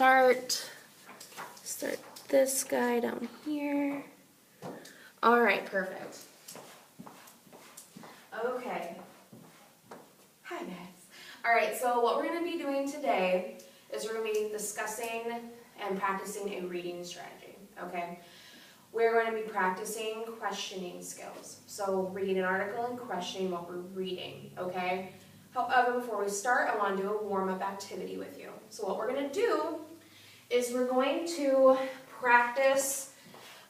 Start this guy down here. All right, perfect. Okay. Hi, guys. All right, so what we're going to be doing today is we're going to be discussing and practicing a reading strategy, okay? We're going to be practicing questioning skills. So reading an article and questioning what we're reading, okay? However, before we start, I want to do a warm-up activity with you. So what we're going to do is we're going to practice,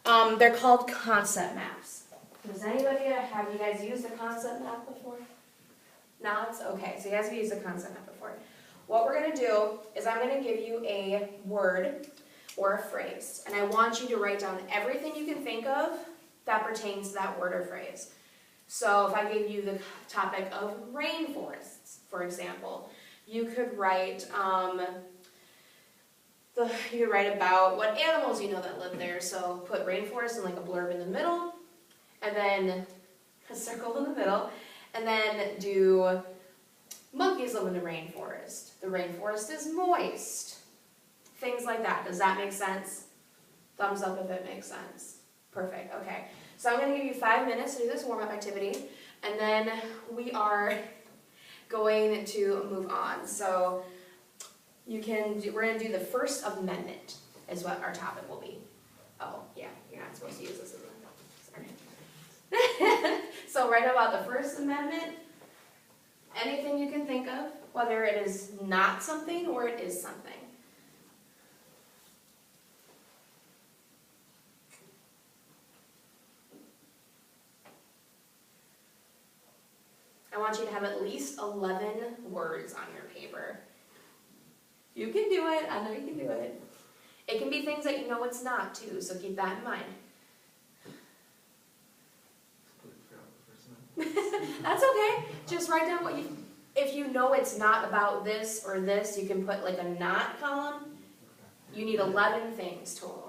they're called concept maps. Have you guys used a concept map before? Not? Okay, so you guys have used a concept map before. What we're going to do is I'm going to give you a word or a phrase, and I want you to write down everything you can think of that pertains to that word or phrase. So if I gave you the topic of rainforests, for example, you could write about what animals you know that live there. So put rainforest and like a blurb in the middle, and then a circle in the middle, and then do monkeys live in the rainforest. The rainforest is moist. Things like that. Does that make sense? Thumbs up if it makes sense. Perfect. Okay. So I'm going to give you 5 minutes to do this warm-up activity, and then we are going to move on. So we're going to do the First Amendment is what our topic will be. Oh, yeah, you're not supposed to use this as a, sorry. So write about the First Amendment, anything you can think of, whether it is not something or it is something. I want you to have at least 11 words on your paper. You can do it. I know you can do it. It can be things that you know it's not, too, so keep that in mind. That's okay. Just write down what you... If you know it's not about this or this, you can put like a not column. You need 11 things total.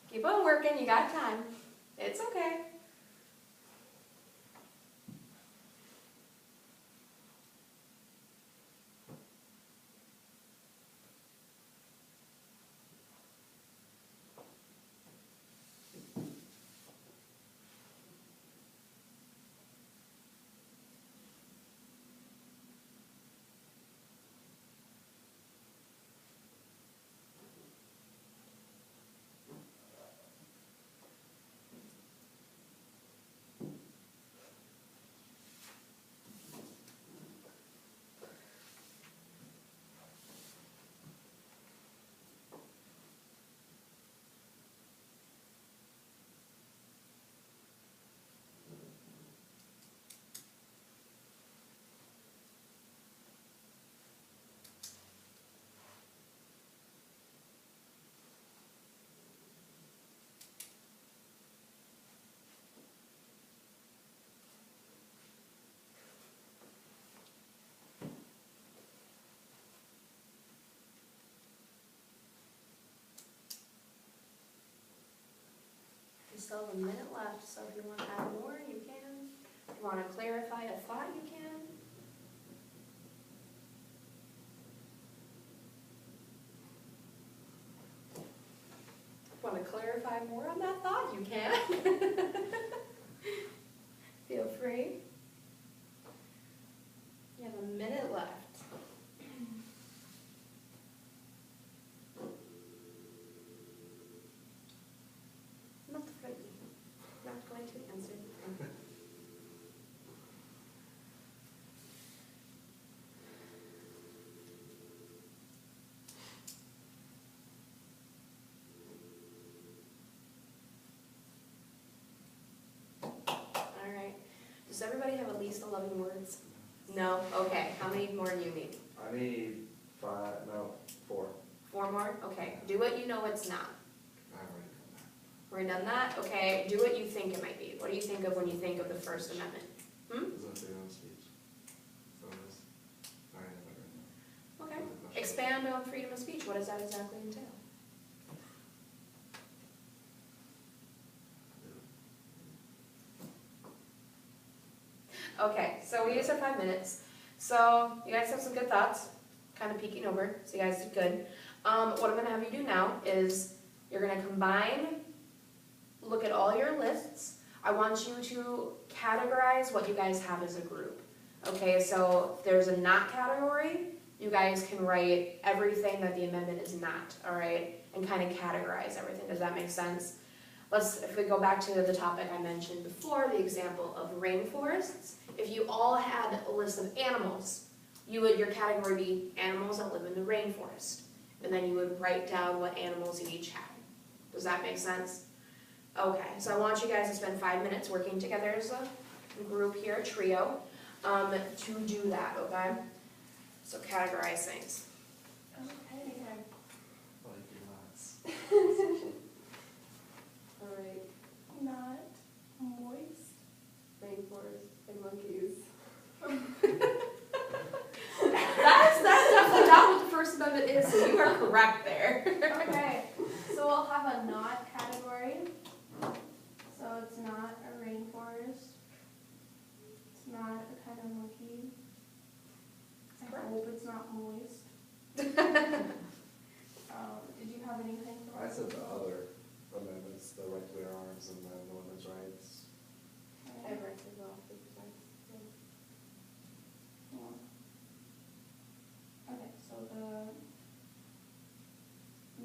Keep on working, you got time. It's okay. still have a minute left, so if you want to add more, you can. If you want to clarify a thought, you can. If you want to clarify more on that thought, you can. Feel free. You have a minute left. Not frightened. Not going to answer. Does everybody have at least 11 words? No? Okay. How many more do you need? I need 4. 4 more? Okay. Do what you know it's not. I've already done that. We're done that? Okay. Do what you think it might be. What do you think of when you think of the First Amendment? Is that freedom of speech? So it is. I have it right now. Okay. Expand on freedom of speech. What does that exactly entail? Okay, so we just have 5 minutes. So you guys have some good thoughts, kind of peeking over, so you guys did good. What I'm going to have you do now is you're going to combine, look at all your lists. I want you to categorize what you guys have as a group. Okay, so if there's a not category, you guys can write everything that the amendment is not, all right, and kind of categorize everything. Does that make sense? If we go back to the topic I mentioned before, the example of rainforests, if you all had a list of animals, your category would be animals that live in the rainforest. And then you would write down what animals you each had. Does that make sense? Okay, so I want you guys to spend 5 minutes working together as a group here, a trio, to do that, okay? So categorize things. Okay. Like your lots. Alright, Not moist. rainforest and monkeys. That's definitely not what the First Amendment is, so you are correct there. Okay, so we'll have a not category. So it's not a rainforest. It's not a kind of monkey. I hope it's not moist. Did you have anything for I us? said the other amendments, the right to bear arms and then the women's rights. I read as well. Okay, so the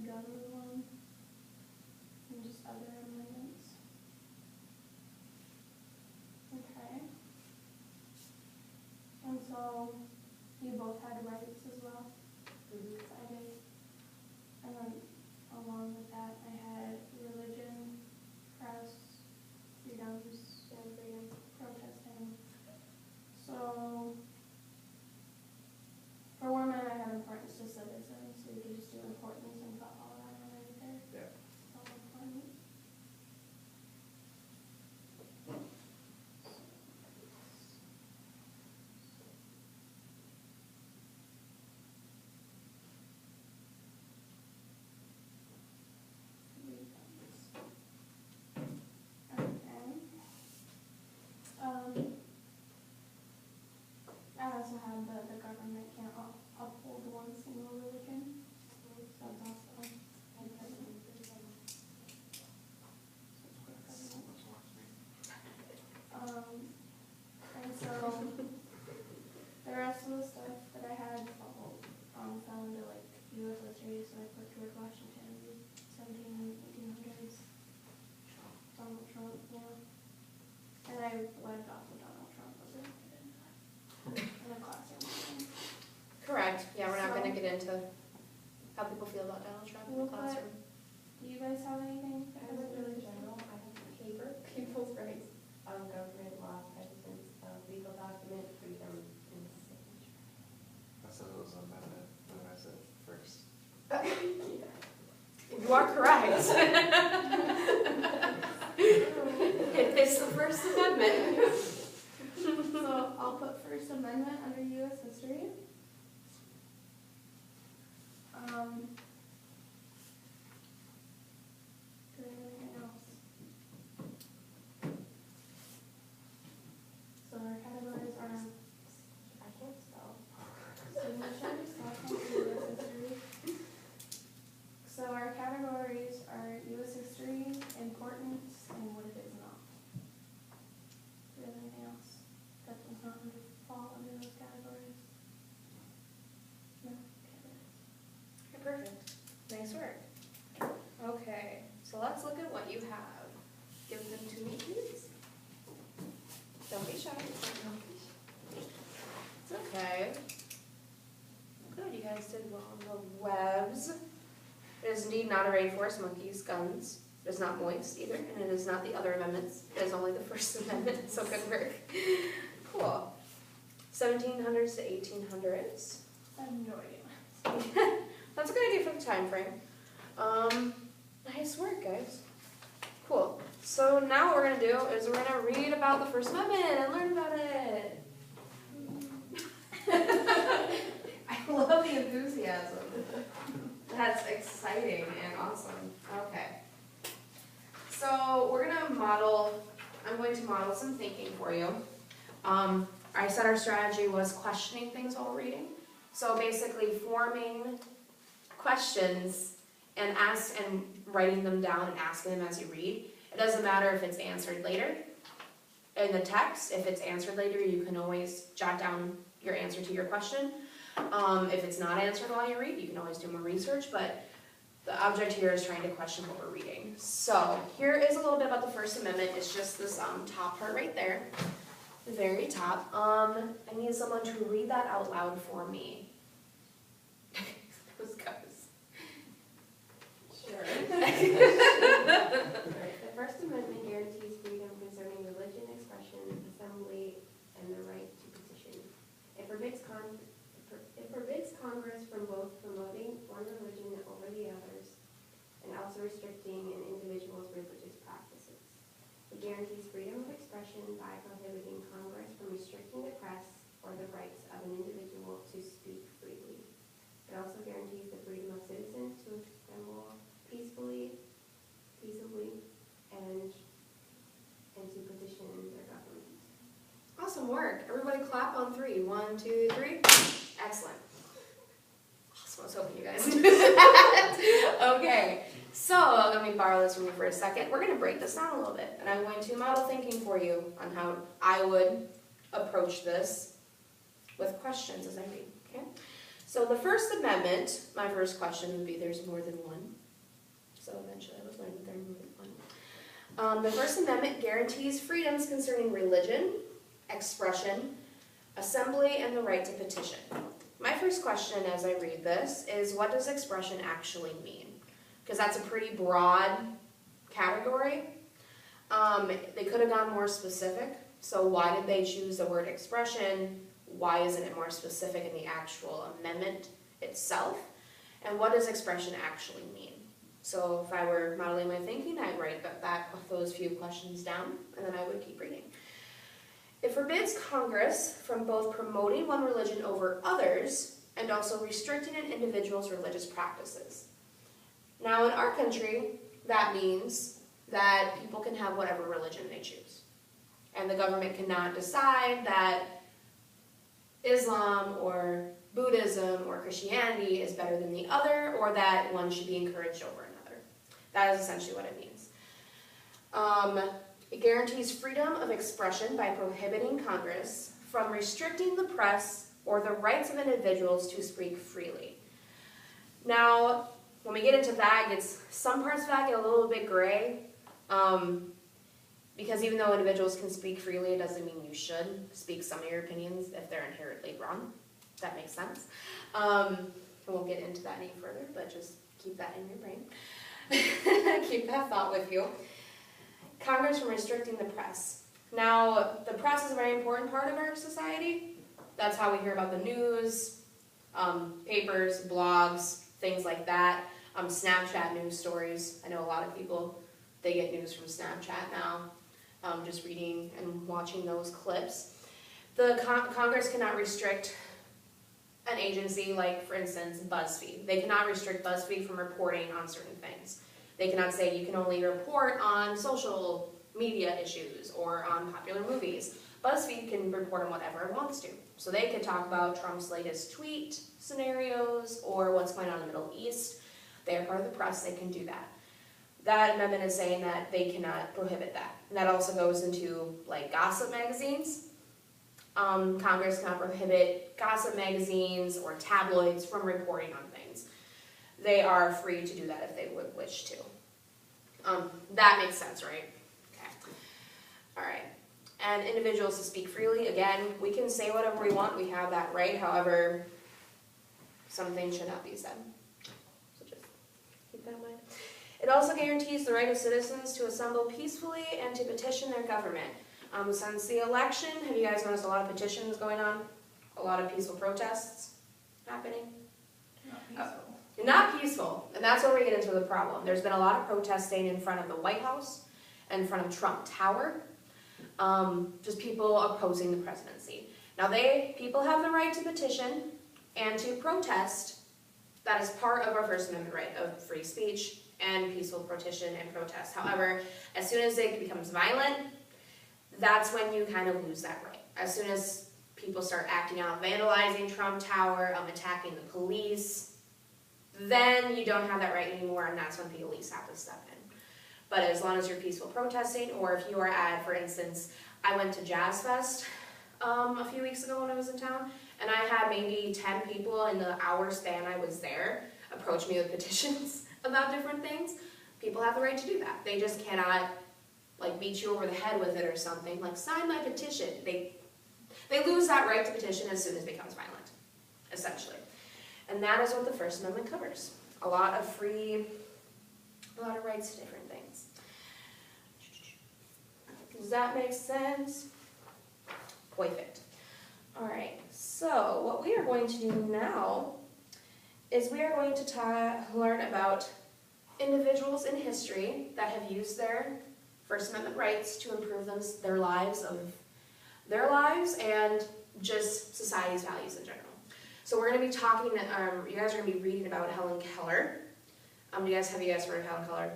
gun one and just other amendments. Okay. And so you both had rights as well? I did. And then along with that, I had religion, press, freedoms, and freedom, protesting. So for women, I had importance to citizens, so you could just do importance and put all that in right there. Yeah. All important. I also had the government can't uphold one single religion. So that's also and so the rest of the stuff that I had fell into like U.S. history, so I put George Washington, 1800s, Donald Trump, and I left off with Donald Trump, was it? In a classroom. Correct. Yeah, we're not going to get into how people feel about Donald Trump in the classroom. Do you guys have anything? I was really general. I have people's rights, government, law, presidents, legal document, freedom, and signature. I said it was amendment, and then I said first. You are correct. It is the First Amendment. So I'll put First Amendment under U.S. history. Do anything else? It's okay. Good, you guys did well on the webs. It is indeed not a rainforest, monkeys, guns. It is not moist either, and it is not the other amendments. It is only the First Amendment, so good work. Cool. 1700s to 1800s. I have no idea. That's a good idea for the time frame. Nice work, guys. Cool. So now what we're going to do is we're going to read about the First Amendment and learn about it. I love the enthusiasm. That's exciting and awesome. Okay. So we're going to model, I'm going to model some thinking for you. I said our strategy was questioning things while reading. So basically forming questions and writing them down and asking them as you read. It doesn't matter if it's answered later in the text. If it's answered later, you can always jot down your answer to your question. If it's not answered while you read, you can always do more research, but the object here is trying to question what we're reading. So here is a little bit about the First Amendment. It's just this top part right there, the very top. I need someone to read that out loud for me. Those guys. Sure. Right. The First Amendment guarantees freedom concerning religion, expression, assembly, and the right to petition. It forbids Congress from both promoting one religion over the others and also restricting an individual's religious practices. It guarantees freedom of expression by prohibiting Congress from restricting the press or the rights of an individual to speak freely. It also guarantees the freedom of citizens to assemble peaceably, and to petition their government. Awesome work. Everybody clap on 3. 1, 2, 3. Excellent. Awesome. I was hoping you guys would do that. Okay. So let me borrow this from you for a second. We're going to break this down a little bit, and I'm going to model thinking for you on how I would approach this with questions as I read. Okay. So the First Amendment, my first question would be, there's more than one. So eventually I would learn that there's more than one. The First Amendment guarantees freedoms concerning religion, expression, assembly, and the right to petition. My first question as I read this is, what does expression actually mean? Because that's a pretty broad category. They could have gone more specific. So why did they choose the word expression? Why isn't it more specific in the actual amendment itself? And what does expression actually mean? So if I were modeling my thinking, I'd write those few questions down, and then I would keep reading. It forbids Congress from both promoting one religion over others and also restricting an individual's religious practices. Now, in our country, that means that people can have whatever religion they choose. And the government cannot decide that Islam or Buddhism or Christianity is better than the other, or that one should be encouraged over another. That is essentially what it means. It guarantees freedom of expression by prohibiting Congress from restricting the press or the rights of individuals to speak freely. Now, when we get into that, some parts of that get a little bit gray, because even though individuals can speak freely, it doesn't mean you should speak some of your opinions if they're inherently wrong. If that makes sense. I won't get into that any further, but just keep that in your brain. Keep that thought with you. Congress from restricting the press. Now, the press is a very important part of our society. That's how we hear about the news, papers, blogs, things like that. Snapchat news stories. I know a lot of people, they get news from Snapchat now, just reading and watching those clips. The Congress cannot restrict an agency like, for instance, BuzzFeed. They cannot restrict BuzzFeed from reporting on certain things. They cannot say you can only report on social media issues or on popular movies. BuzzFeed can report on whatever it wants to. So they could talk about Trump's latest tweet scenarios or what's going on in the Middle East. They are part of the press, they can do that. That amendment is saying that they cannot prohibit that. And that also goes into like gossip magazines. Congress cannot prohibit gossip magazines or tabloids from reporting on things. They are free to do that if they would wish to. That makes sense, right? Okay. All right. and individuals to speak freely. Again, we can say whatever we want, we have that right, however, some things should not be said. So just keep that in mind. It also guarantees the right of citizens to assemble peacefully and to petition their government. Since the election, have you guys noticed a lot of petitions going on? A lot of peaceful protests happening? Not peaceful. Not peaceful, and that's where we get into the problem. There's been a lot of protesting in front of the White House, in front of Trump Tower, just people opposing the presidency. Now people have the right to petition and to protest. That is part of our First Amendment right of free speech and peaceful petition and protest. However, as soon as it becomes violent, that's when you kind of lose that right. As soon as people start acting out, vandalizing Trump Tower, attacking the police, then you don't have that right anymore, and that's when the police have to step in. But as long as you're peaceful protesting, or if you are at, for instance, I went to Jazz Fest a few weeks ago when I was in town, and I had maybe 10 people in the hour span I was there approach me with petitions about different things. People have the right to do that. They just cannot like beat you over the head with it or something. Like, sign my petition. They lose that right to petition as soon as it becomes violent, essentially. And that is what the First Amendment covers. A lot of rights to different things. Does that make sense? Perfect. All right, so what we are going to do now is we are going to learn about individuals in history that have used their First Amendment rights to improve their lives and just society's values in general. So we're going to be talking, you guys are going to be reading about Helen Keller. Have you guys heard of Helen Keller?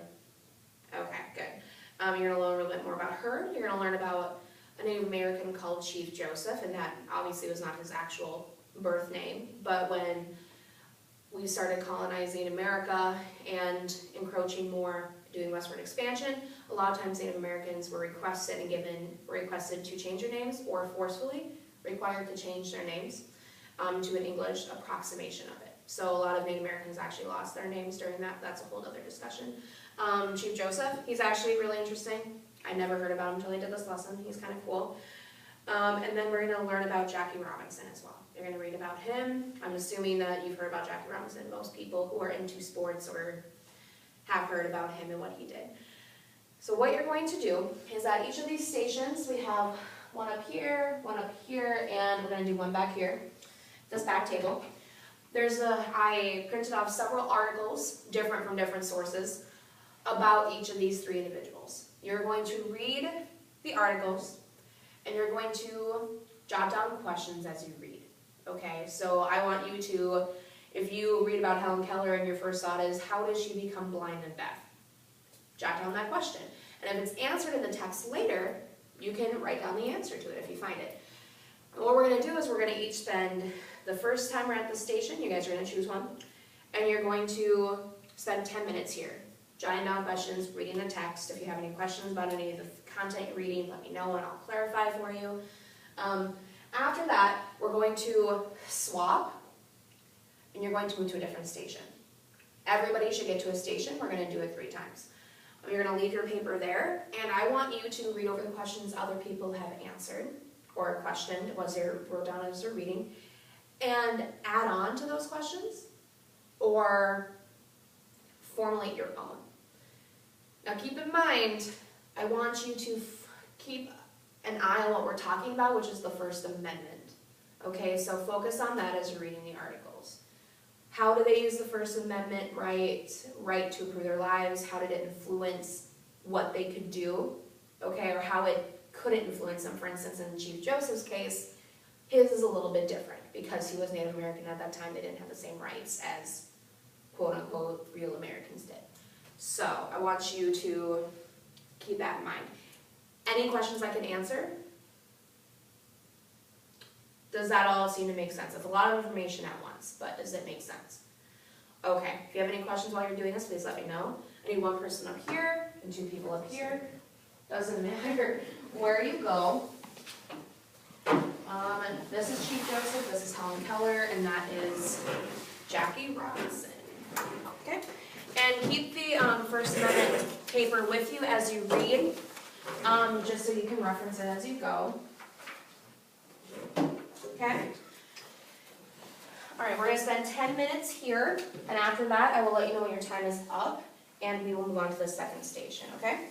Okay, good. You're going to learn a little bit more about her. You're going to learn about a Native American called Chief Joseph, and that obviously was not his actual birth name, but when we started colonizing America and encroaching more, doing westward expansion, a lot of times Native Americans were requested to change their names, or forcefully required to change their names to an English approximation of it. So a lot of Native Americans actually lost their names during that. That's a whole other discussion. Chief Joseph, he's actually really interesting. I never heard about him until I did this lesson. He's kind of cool. And then we're going to learn about Jackie Robinson as well. You're going to read about him. I'm assuming that you've heard about Jackie Robinson. Most people who are into sports or have heard about him and what he did. So what you're going to do is at each of these stations, we have one up here, and we're going to do one back here, this back table. I printed off several articles, different from different sources, about each of these three individuals. You're going to read the articles, and you're going to jot down questions as you read, okay? So I want you to, if you read about Helen Keller and your first thought is, how did she become blind and deaf? Jot down that question. And if it's answered in the text later, you can write down the answer to it if you find it. And what we're going to do is we're going to each spend, the first time we're at the station, you guys are going to choose one, and you're going to spend 10 minutes here, jotting down questions, reading the text. If you have any questions about any of the content you're reading, let me know and I'll clarify for you. After that, we're going to swap, and you're going to move to a different station. Everybody should get to a station. We're going to do it 3 times. You're going to leave your paper there, and I want you to read over the questions other people have answered or questioned, what they wrote down as they're reading, and add on to those questions or formulate your own. Now keep in mind, I want you to keep an eye on what we're talking about, which is the First Amendment. Okay, so focus on that as you're reading the articles. How do they use the First Amendment right to improve their lives? How did it influence what they could do? Okay, or how it couldn't influence them. For instance, in Chief Joseph's case, his is a little bit different because he was Native American at that time. They didn't have the same rights as quote-unquote real Americans did. So I want you to keep that in mind. Any questions I can answer? Does that all seem to make sense? It's a lot of information at once, but does it make sense? Okay, if you have any questions while you're doing this, please let me know. I need 1 person up here and 2 people up here. Doesn't matter where you go. This is Chief Joseph, this is Helen Keller, and that is Jackie Robinson. Okay, and keep the First Amendment paper with you as you read. just so you can reference it as you go. Okay? Alright, we're gonna spend 10 minutes here, and after that, I will let you know when your time is up, and we will move on to the second station, okay?